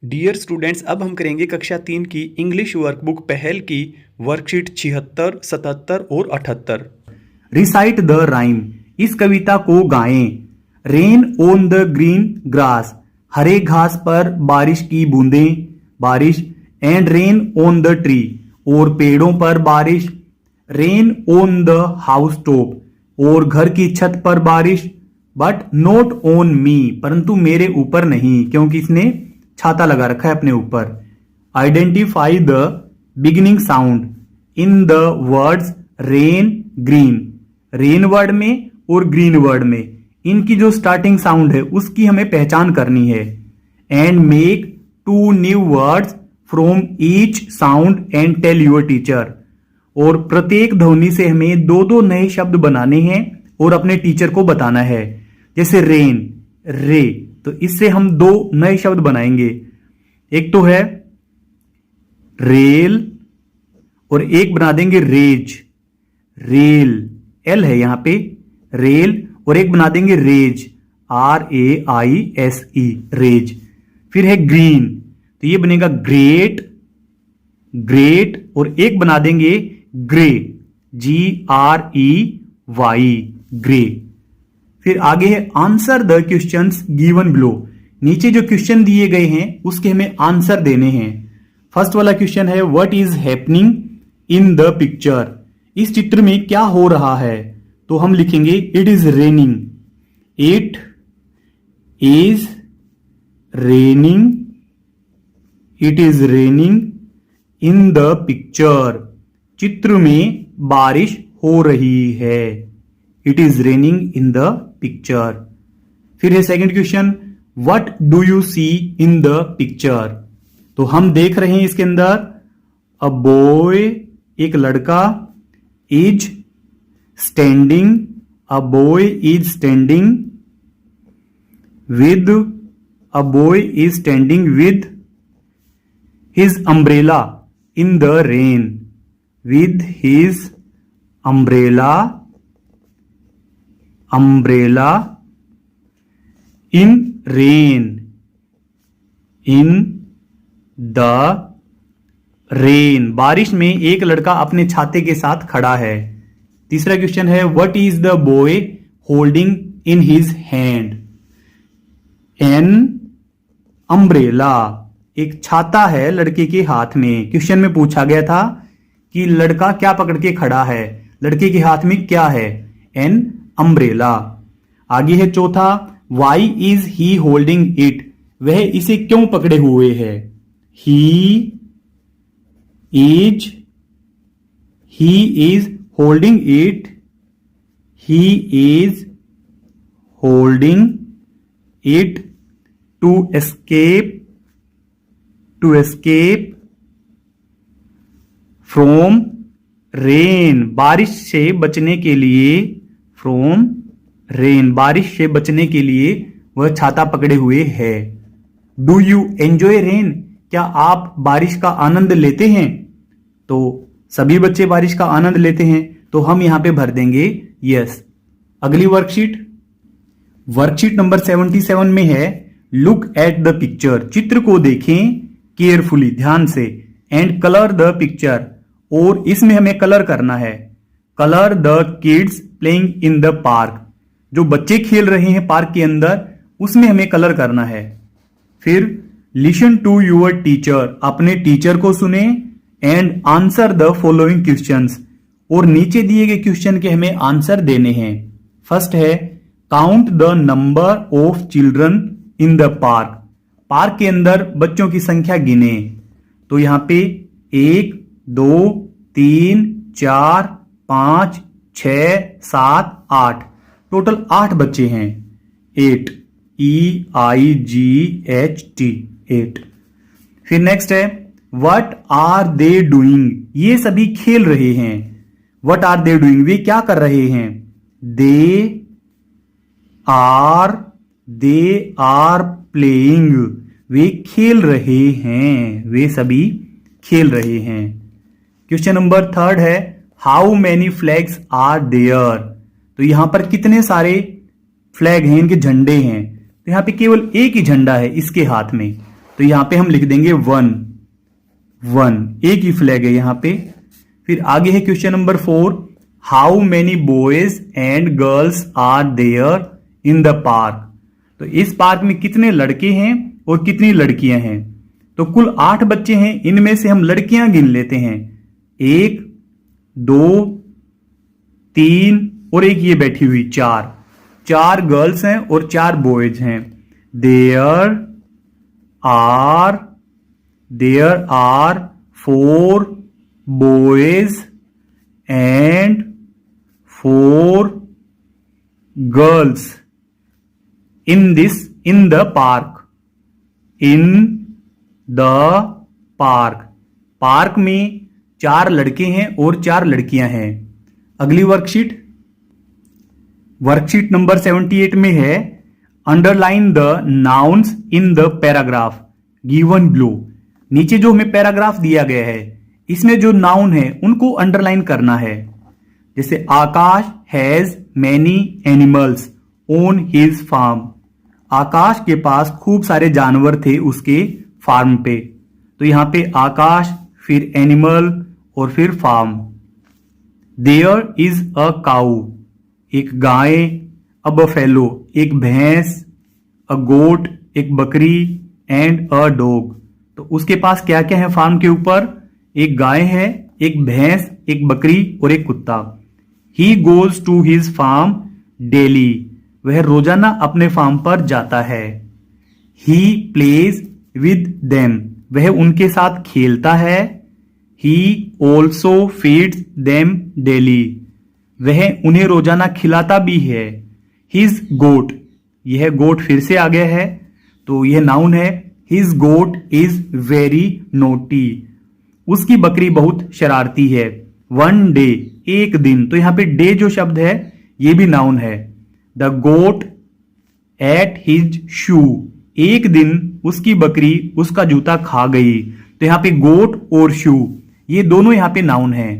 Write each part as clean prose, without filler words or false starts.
Dear students, अब हम करेंगे कक्षा 3 की इंग्लिश वर्कबुक पहल की वर्कशीट 76, 77 और 78। Recite the rhyme. इस कविता को गाएं। Rain on the green grass. हरे घास पर बारिश की बूंदें, बारिश। And rain on the tree. और पेड़ों पर बारिश। Rain on the house top. और घर की छत पर बारिश। बट नॉट ऑन मी, परंतु मेरे ऊपर नहीं, क्योंकि इसने छाता लगा रखा है अपने ऊपर। Identify the beginning sound in the words rain, green. Rain word में और ग्रीन वर्ड में इनकी जो स्टार्टिंग साउंड है उसकी हमें पहचान करनी है। And make 2 new words from each sound and tell your teacher. और प्रत्येक ध्वनि से हमें 2-2 नए शब्द बनाने हैं और अपने टीचर को बताना है। जैसे रेन, रे, तो इससे हम 2 नए शब्द बनाएंगे। एक तो है रेल और एक बना देंगे रेज। रेल, एल है यहां पे, रेल। और एक बना देंगे रेज, RAISE, रेज। फिर है ग्रीन, तो ये बनेगा ग्रेट, ग्रेट। और एक बना देंगे ग्रे, GREY, ग्रे। फिर आगे है answer the questions given below. नीचे जो क्वेश्चन दिए गए हैं उसके हमें आंसर देने हैं। फर्स्ट वाला क्वेश्चन है what is happening in the picture. इस चित्र में क्या हो रहा है, तो हम लिखेंगे it is raining. It is raining, it is raining in the picture. चित्र में बारिश हो रही है। It is raining in the picture. फिर है second question what do you see in the picture. तो हम देख रहे हैं इसके अंदर अ बॉय, एक लड़का, is standing, a boy is standing with, a boy is standing with his umbrella in the rain, with his umbrella, umbrella in rain, in the rain. बारिश में एक लड़का अपने छाते के साथ खड़ा है। तीसरा क्वेश्चन है what is the boy holding in his hand. An umbrella, एक छाता है लड़के के हाथ में। क्वेश्चन में पूछा गया था कि लड़का क्या पकड़ के खड़ा है, लड़के के हाथ में क्या है, एन अम्ब्रेला। आगे है चौथा why is he holding it. वह इसे क्यों पकड़े हुए है। He is holding it, he is holding it to escape, to escape from rain. बारिश से बचने के लिए, फ्रॉम रेन, बारिश से बचने के लिए वह छाता पकड़े हुए है। Do you enjoy rain. क्या आप बारिश का आनंद लेते हैं। तो सभी बच्चे बारिश का आनंद लेते हैं, तो हम यहां पे भर देंगे यस। अगली वर्कशीट, वर्कशीट नंबर 77 में है लुक एट द पिक्चर। चित्र को देखें केयरफुली, ध्यान से। एंड कलर द पिक्चर, और इसमें हमें कलर करना है। Colour the kids playing in the park. जो बच्चे खेल रहे हैं पार्क के अंदर, उसमें हमें कलर करना है। फिर लिसन टू योर टीचर, अपने टीचर को सुने। And answer the following questions, और नीचे दिए गए क्वेश्चन के हमें आंसर देने हैं। फर्स्ट है count the number of children in the park. Park के अंदर बच्चों की संख्या गिने। तो यहां पे 1, 2, 3, 4, 5, 6, 7, 8, टोटल 8 बच्चे हैं। 8, EIGHT, 8। फिर नेक्स्ट है व्हाट आर दे डूइंग। ये सभी खेल रहे हैं। व्हाट आर दे डूइंग, वे क्या कर रहे हैं। दे आर प्लेइंग, वे खेल रहे हैं, वे सभी खेल रहे हैं। क्वेश्चन नंबर 3 है how many flags are there. तो यहां पर कितने सारे फ्लैग हैं, इनके झंडे हैं। तो यहां पे केवल एक ही झंडा है इसके हाथ में। तो यहां पे हम लिख देंगे 1, 1, एक ही फ्लैग है यहां पे। फिर आगे है question number 4, how many boys and girls are there in the park. तो इस पार्क में कितने लड़के हैं और कितनी लड़कियां हैं। तो कुल 8 बच्चे हैं, इनमें से हम लड़कियां गिन लेते हैं, 1, 2, 3 और एक ये बैठी हुई 4 गर्ल्स हैं और 4 बॉयज हैं। There are 4 boys and 4 girls in the park. Park में 4 लड़के हैं और 4 लड़कियां हैं। अगली वर्कशीट नंबर 78 में है, underline the nouns in the paragraph given below. नीचे जो हमें पैराग्राफ दिया गया है इसमें जो नाउन है उनको अंडरलाइन करना है। जैसे Akash has many animals on his farm. Akash के पास खूब सारे जानवर थे उसके फार्म पे। तो यहां पे आकाश, फिर एनिमल और फिर फार्म। देयर इज अ काऊ, एक गाय, अ बफेलो, एक भैंस, अ गोट, एक बकरी एंड अ डॉग। तो उसके पास क्या क्या है फार्म के ऊपर, एक गाय है, एक भैंस, एक बकरी और एक कुत्ता। He goes to his farm daily, वह रोजाना अपने फार्म पर जाता है। ही प्लेज विद देम, वह उनके साथ खेलता है। He also feeds them daily, वह उन्हें रोजाना खिलाता भी है। हिज गोट, यह गोट फिर से आ गया है तो यह नाउन है। His goat is very naughty, उसकी बकरी बहुत शरारती है। वन डे, एक दिन, तो यहां पे डे जो शब्द है यह भी नाउन है। द गोट एट हिज शू, एक दिन उसकी बकरी उसका जूता खा गई। तो यहां पे गोट और शू ये दोनों यहां पे नाउन है।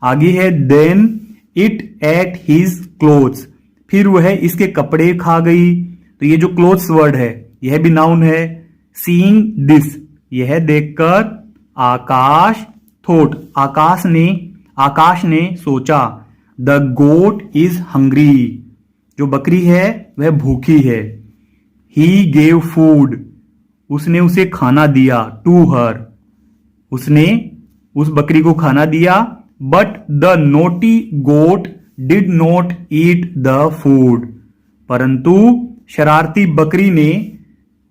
आगे है then it ate his clothes, फिर वह इसके कपड़े खा गई। तो ये जो क्लोथ्स वर्ड है यह भी नाउन है। सीइंग दिस, यह देखकर। आकाश थॉट, आकाश ने सोचा। द गोट इज हंग्री, जो बकरी है वह भूखी है। ही गेव फूड, उसने उसे खाना दिया। टू हर, उसने उस बकरी को खाना दिया। But the naughty goat did not eat the food, परंतु शरारती बकरी ने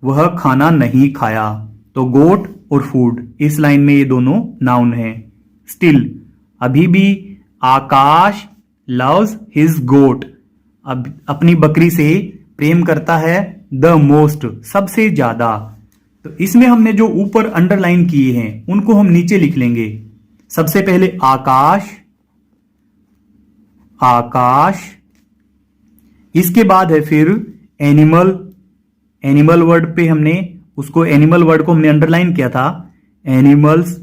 वह खाना नहीं खाया। तो गोट और फूड इस लाइन में ये दोनों नाउन हैं। स्टिल, अभी भी आकाश लव्स हिज गोट, अब अपनी बकरी से प्रेम करता है। द मोस्ट, सबसे ज्यादा। तो इसमें हमने जो ऊपर अंडरलाइन किए हैं उनको हम नीचे लिख लेंगे। सबसे पहले आकाश, इसके बाद है फिर एनिमल वर्ड पे हमने उसको, एनिमल वर्ड को हमने अंडरलाइन किया था, एनिमल्स।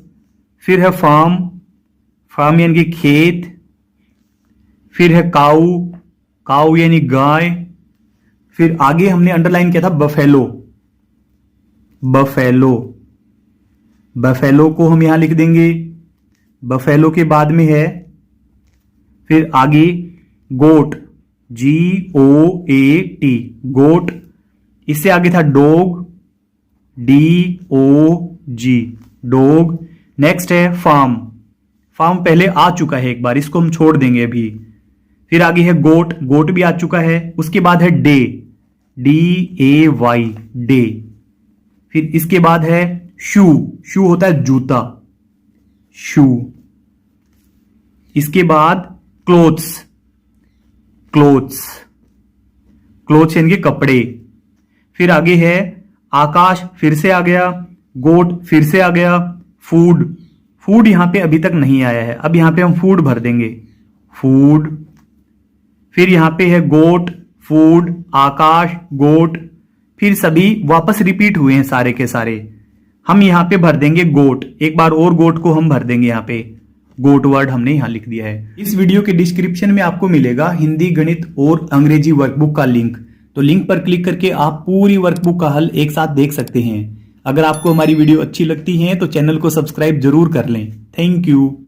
फिर है फार्म यानी कि खेत। फिर है काऊ यानी गाय। फिर आगे हमने अंडरलाइन किया था बफेलो को हम यहां लिख देंगे। बफेलो के बाद में है फिर आगे गोट, GOAT, गोट। इससे आगे था डॉग, DOG, डॉग। नेक्स्ट है फार्म पहले आ चुका है एक बार, इसको हम छोड़ देंगे अभी। फिर आगे है गोट भी आ चुका है। उसके बाद है डे, DAY, डे। फिर इसके बाद है शू होता है जूता, शू। इसके बाद क्लोथ्स यानी कि कपड़े। फिर आगे है आकाश, फिर से आ गया। गोट फिर से आ गया। फूड यहां पे अभी तक नहीं आया है, अब यहां पे हम फूड भर देंगे, फूड। फिर यहां पे है गोट, फूड, आकाश, गोट। फिर सभी वापस रिपीट हुए हैं सारे के सारे। हम यहां पे भर देंगे गोट, एक बार और गोट को हम भर देंगे। यहां पे गोट वर्ड हमने यहां लिख दिया है। इस वीडियो के डिस्क्रिप्शन में आपको मिलेगा हिंदी, गणित और अंग्रेजी वर्कबुक का लिंक। तो लिंक पर क्लिक करके आप पूरी वर्कबुक का हल एक साथ देख सकते हैं। अगर आपको हमारी वीडियो अच्छी लगती है तो चैनल को सब्सक्राइब जरूर कर लें। Thank you.